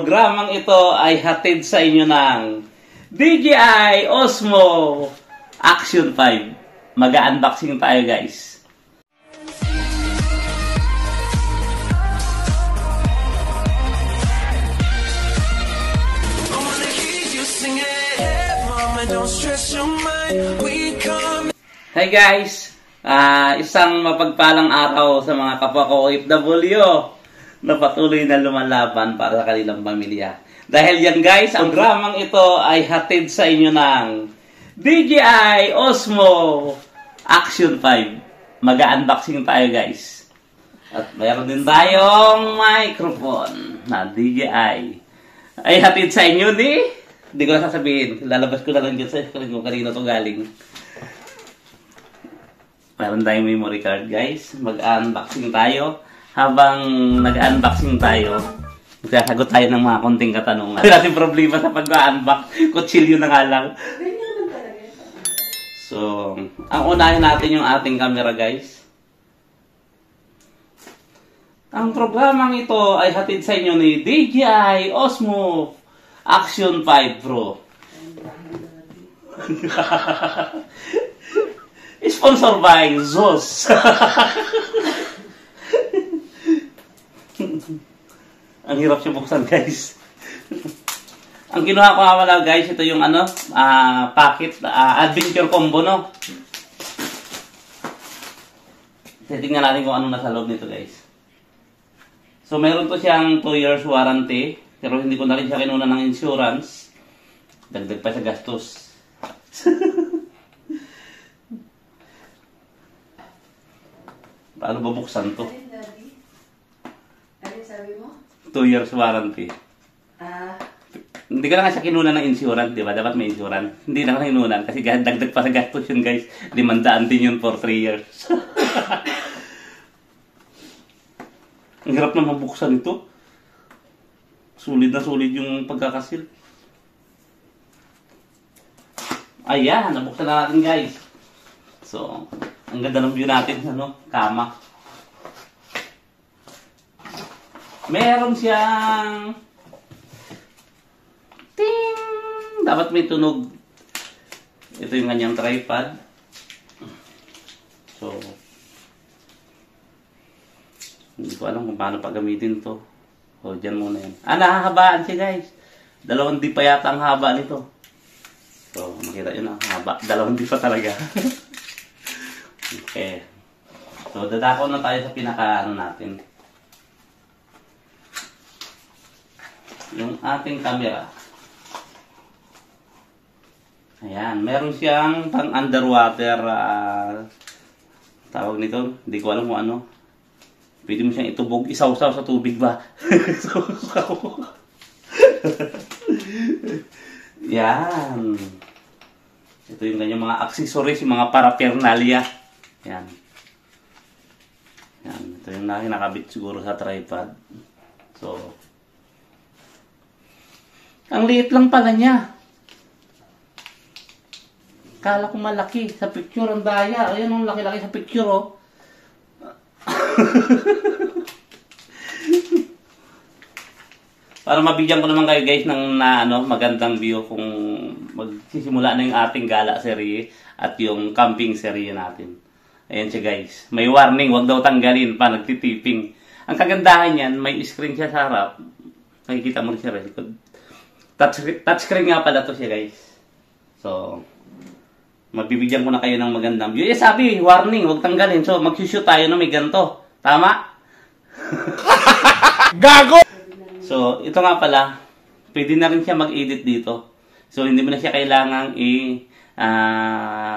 Programang ito ay hatid sa inyo ng DJI Osmo Action 5. Mag-unboxing tayo, guys. Hi guys! Isang mapagpalang araw sa mga kapwa ko OFW na patuloy na lumalaban para sa kanilang pamilya. Dahil yan guys, ang programang ito ay hatid sa inyo ng DJI Osmo Action 5. Mag-unboxing tayo guys. At mayroon din tayong microphone na DJI. Ay hatid sa inyo Hindi ko na sasabihin. Lalabas ko na lang dyan sa kung kanino ito galing. Meron tayong memory card guys. Mag-unboxing tayo. Habang nag-unboxing tayo, magsasagot tayo ng mga konting katanungan. Hindi natin problema sa pag-unbox. Kutsilyo na nga lang. So, ang unahin natin yung ating camera guys. Ang programang ito ay hatid sa inyo ni DJI Osmo Action 5 Pro. Sponsor by Zos. Ang hirap siya buksan guys. Ang kinuha ko nga wala guys, ito yung packet, adventure combo no. Tingnan natin kung ano nasa loob nito guys. So meron to siyang 2 years warranty, pero hindi ko na rin siya kinuna ng insurance. Dagdag pa sa gastos. Paano babuksan to? Ano sabi mo? 2 years warranty. Hindi ka na nga siya kinuna ng insurance, di ba? Dapat may insurance. Hindi na ka kinunan kasi dagdag pa sa gastos yun guys. 500 din yun for 3 years. Ang hirap na mabuksan ito. Sulit na sulit yung pagkakasil. Ayan, nabuksan na natin guys. So, ang ganda ng view natin, kama. Meron siyang ting! Dapat may tunog. Ito yung kanyang tripod. So, hindi ko alam kung paano pagamitin to. O, dyan muna yan. Nahahabaan siya guys. 2 di pa yata ang haba nito. So, makita yun ang haba. 2 di pa talaga. Okay. So, dadako na tayo sa pinaka natin. Yung ating camera. Ayan. Meron siyang pang underwater tawag nito. Hindi ko alam kung ano. Pwede mo siyang itubog. Isaw-saw sa tubig ba? Yan. Ito yung kanyang mga accessories, yung mga paraphernalia. Yan. Yan. Ito yung nakabit siguro sa tripod. So, ang liit lang pala niya. Kala ko malaki. Sa picture, ang daya. Ayan, ang laki-laki sa picture, oh. Para mabigyan ko naman kayo guys ng magandang view kung magsisimula na yung ating gala serie at yung camping serie natin. Ayan siya guys. May warning, wag daw tanggalin pa, nagtitiping. Ang kagandahan yan, may screen siya sa harap. Nakikita mo rin siya record. Touchscreen nga pala to siya guys. So, mabibigyan ko na kayo ng magandang view. Sabi, warning, wag tanggalin. So, mag-shoot tayo na may ganito. Tama? Gago! So, ito nga pala, pwede na rin siya mag-edit dito. So, hindi mo na siya kailangang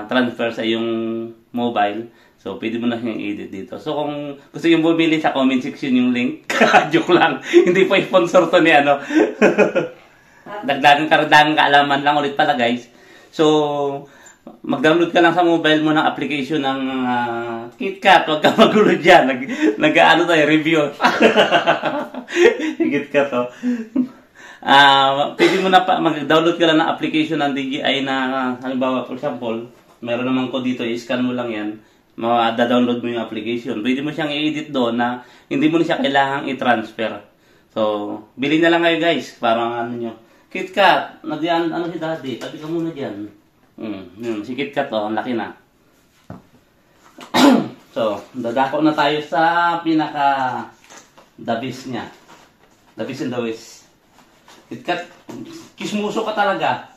transfer sa iyong mobile. So, pwede mo na siyang edit dito. So, kung gusto yung bumili sa comment section yung link, joke lang. Hindi po sponsor to ni Dagdagang kaalaman lang ulit pala guys. So, mag-download ka lang sa mobile mo ng application ng KitKat. Huwag ka magulo dyan. Nag-ano tayo, review. KitKat to. Pwede mo na mag-download ka lang ng application ng DJI na, halimbawa, for example, meron naman ko dito, i-scan mo lang yan. Ma-download mo yung application. Pwede mo siyang i-edit doon na hindi mo na siya kailangang i-transfer. So, bili na lang kayo guys. Parang ano nyo. KitKat. Nagyan, ano si daddy? Tabi ka muna dyan. Yun, si KitKat ang laki na. So, dadako na tayo sa pinaka the best niya. The best in the west. KitKat, kismuso ka talaga.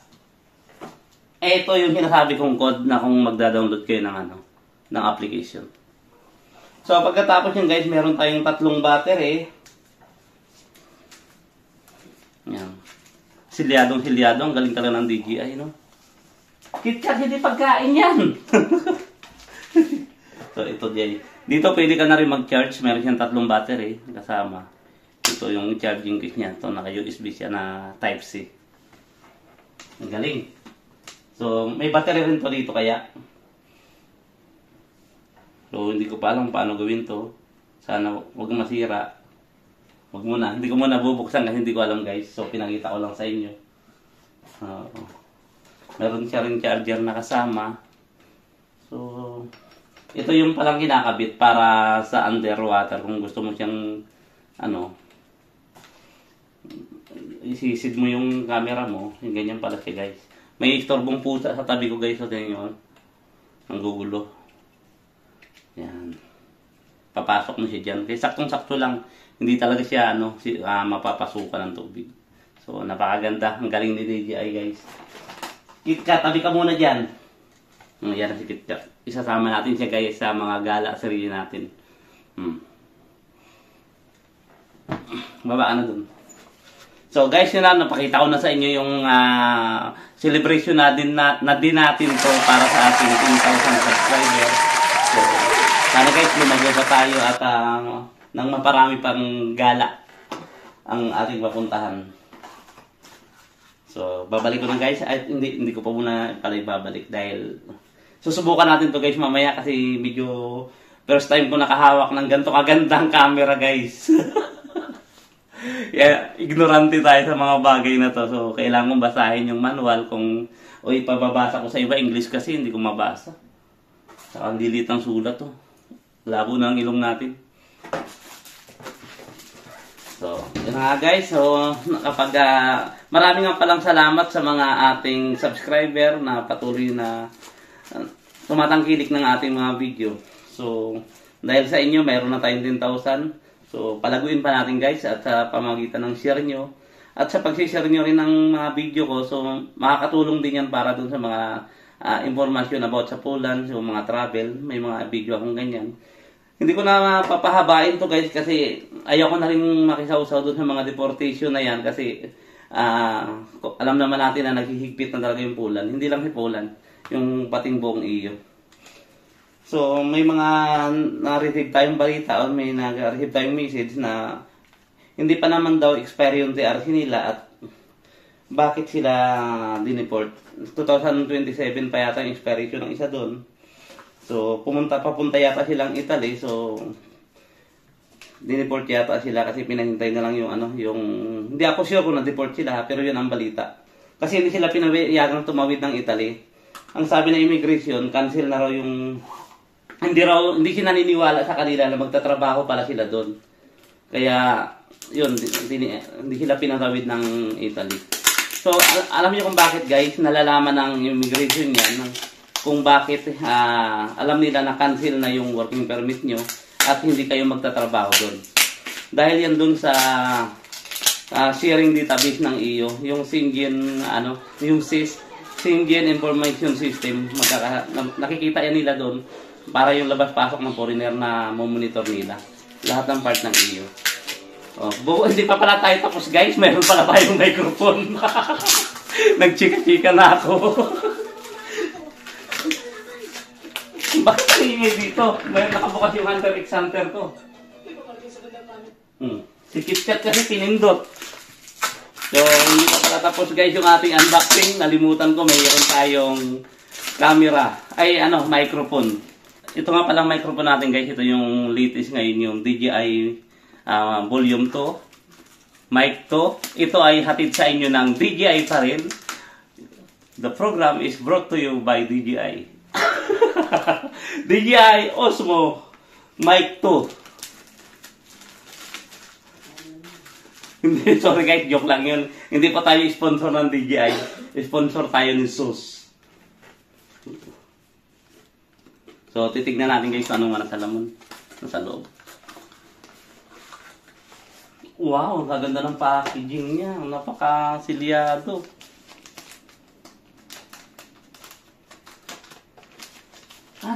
Ito yung sinasabi kong code na kung magda-download kayo ng ng application. So, pagkatapos yun guys, meron tayong 3 battery. Yan. Silyadong, ang galing talaga ng DJI, no? KitKat, hindi pagkain yan! So, ito dyan. Dito pwede ka na rin mag-charge. Meron siyang 3 battery kasama. Ito yung charging case niya. Ito, naka-USB siya na Type-C. Ang galing. So, may battery rin to dito kaya. So, hindi ko pa alam paano gawin to. Sana huwag masira. Huwag muna. Hindi ko muna bubuksan kasi hindi ko alam guys. So, pinakita ko lang sa inyo. Meron siya rin charger na kasama. So, ito yung palang kinakabit para sa underwater. Kung gusto mo siyang, isisid mo yung camera mo. Yung ganyan pala siya guys. May istorbong pusa sa tabi ko guys. So, tingnan nyo. Ang gugulo. Yan. Papasok mo siya dyan. Kaya saktong-sakto lang. Hindi talaga siya mapapasukan ng tubig. So, napakaganda. Ang galing ni DJI guys. KitKat, tabi ka muna dyan. Yan si KitKat. Isasama natin siya guys sa mga gala sarili natin. Baba ka na dun. So guys, yun na, napakita ko na sa inyo yung celebration na din natin to para sa ating 10,000 subscribers. So, sana guys, lumago pa tayo at nang maparami pang gala ang ating mapuntahan. So, babalik ko na guys. Ay, hindi ko pa muna pala ibabalik dahil susubukan natin to guys mamaya kasi medyo first time ko nakahawak ng ganito kagandang camera guys. Yeah, ignorante tayo sa mga bagay na to. So, kailangan kong basahin yung manual kung ipababasa ko sa iba English kasi hindi ko mabasa. Saka ang lilit ng sulat to. Labo na ang ilong natin. So, yun nga guys. So, marami nga palang salamat sa mga ating subscriber na patuloy na tumatangkilik ng ating mga video. So, dahil sa inyo, mayroon na tayong 10,000. So, palaguin pa natin guys at sa pamagitan ng share nyo. At sa pag-share nyo rin ng mga video ko, so makakatulong din yan para dun sa mga informasyon about sa Poland, so mga travel, may mga video akong ganyan. Hindi ko na papahabain to guys kasi ayoko na rin makisawsaw doon sa mga deportation na yan kasi alam naman natin na naghihigpit na talaga yung Poland. Hindi lang si Poland, yung pating buong EU. So may mga na-receive tayong balita o may na-receive tayong message na hindi pa naman daw expire yung TRC nila at bakit sila dineport. 2027 pa yata yung expiration ng isa doon. So, papunta yata silang Italy. So, dineport yata sila kasi pinahintay na lang yung hindi ako sure kung na-deport sila, pero yun ang balita. Kasi hindi sila pinayagang tumawid ng Italy. Ang sabi ng immigration, cancel na raw yung hindi sila naniniwala sa kanila na magtatrabaho pala sila doon. Kaya, yun, hindi sila pinatawid ng Italy. So, alam niyo kung bakit guys, nalalaman ng immigration yan, kung bakit alam nila na cancel na yung working permit nyo at hindi kayo magtatrabaho doon. Dahil yan doon sa sharing database ng EU, yung Schengen, yung SIS, Schengen Information System, nakikita yan nila doon para yung labas-pasok ng foreigner na monitor nila. Lahat ng part ng EU. Hindi pa pala tayo tapos guys, meron pala tayong microphone. Nagchika-chika na ako. Bakit nangyay dito? Mayroon nakabukas yung Hunter X Hunter ko. Si KitKat kasi pinindot. So, hindi pa pala tapos guys yung ating unboxing. Nalimutan ko, mayroon tayong camera. Microphone. Ito nga palang microphone natin guys. Ito yung latest ngayon, yung DJI Volume 2. Mic 2. Ito ay hatid sa inyo ng DJI pa rin. The program is brought to you by DJI. DJI Osmo Mic 2. Hindi, sorry guys, joke lang yun. Hindi pa tayo sponsor ng DJI. Sponsor tayo ni SUS. So, titignan natin guys anong nasa laman. Nasa loob. Wow, kaganda ng packaging niya. Napaka-silyado.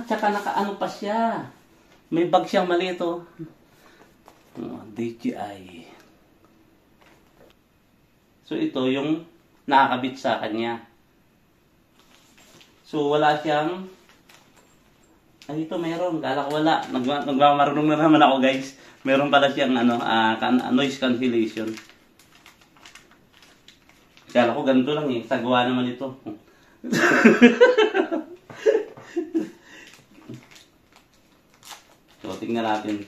Tsaka nakaano pa siya. May bag siyang maliit, oh. DJI. So, ito yung nakakabit sa kanya. So, wala siyang... Ay, ito meron. Kala ko wala. Nagmamarunong na naman ako, guys. Meron pala siyang noise cancellation. Kala ko ganito lang eh. Sagwa naman ito. So, tingnan natin.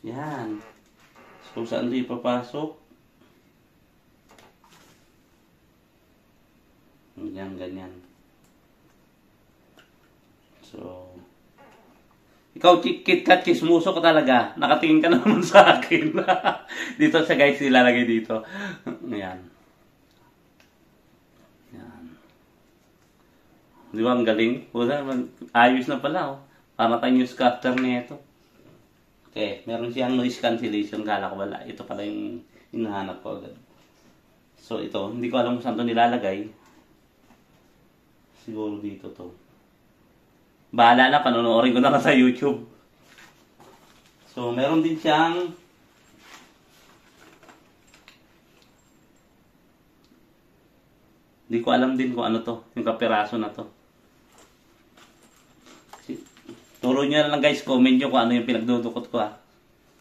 Yan. So, saan ito ipapasok? Yan, ganyan. So, ikaw, KitKat, chismuso ka talaga. Nakatingin ka naman sa akin. Dito sa guys, ilalagay dito. Yan. Yan. Di ba, ang galing? Ayos na pala, oh. Para tayong newscaster na ito. Okay, meron siyang noise cancellation. Kala ko wala. Ito pala yung hinahanap ko agad. So, ito. Hindi ko alam kung saan ito nilalagay. Siguro dito to. Bahala na, panonoodin ko na sa YouTube. So, meron din siyang hindi ko alam din kung ano to. Yung kapiraso na to. Turo nyo na lang guys, comment nyo kung ano yung pinagdudukot ko ha.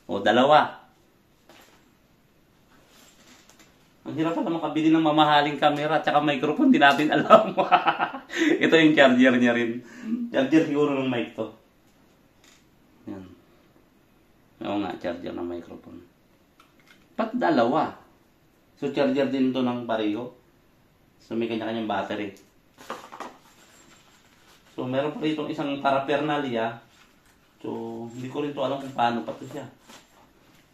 O, dalawa. Ang hirap pala makabili ng mamahaling camera at saka microphone, di natin alam. Ito yung charger niya rin. Charger siguro ng mic to. Yan. Oo nga, charger ng microphone. Pat dalawa. So, charger din to ng pareho. So, may kanya-kanyang battery. So, meron pa rito isang paraphernalia. So, hindi ko rin to alam kung paano pa to siya.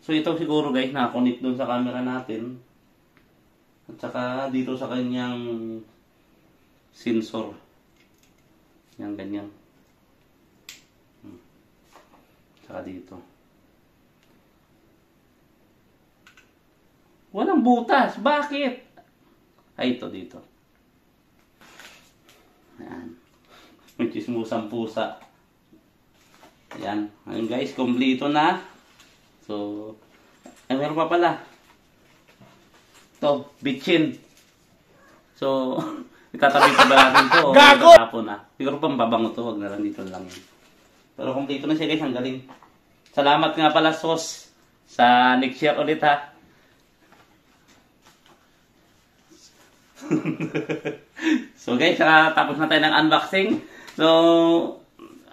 So, ito siguro guys, nakakonect dun sa camera natin. At saka dito sa kanyang sensor. Yan, ganyan. Saka dito. Walang butas. Bakit? Ay, ito dito. Yan. May chismusang pusa. Yan. Ayun guys, kompleto na. So, ay meron pa pala. Ito, bitchin. So, itatabi pa ba natin ito? Gago! Tapon na. Siguro pang babango ito. Huwag na lang dito lang yun. Pero kompleto na siya guys. Ang galing. Salamat nga pala, Sos. Sa next year ulit ha. So guys, tapos na tayo ng unboxing. So,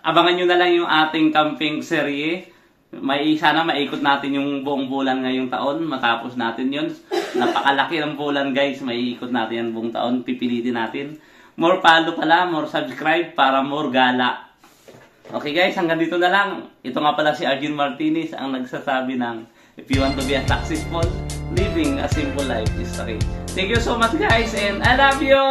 abangan nyo na lang yung ating camping serye. Sana maikot natin yung buong bulan ngayong taon. Matapos natin yun. Napakalaki ng bulan guys. Maiikot natin yan buong taon. Pipilitin natin. More follow pala, more subscribe para more gala. Okay guys, hanggang dito na lang. Ito nga pala si Arjun Martinez ang nagsasabi ng if you want to be a successful, living a simple life is okay. Thank you so much guys and I love you!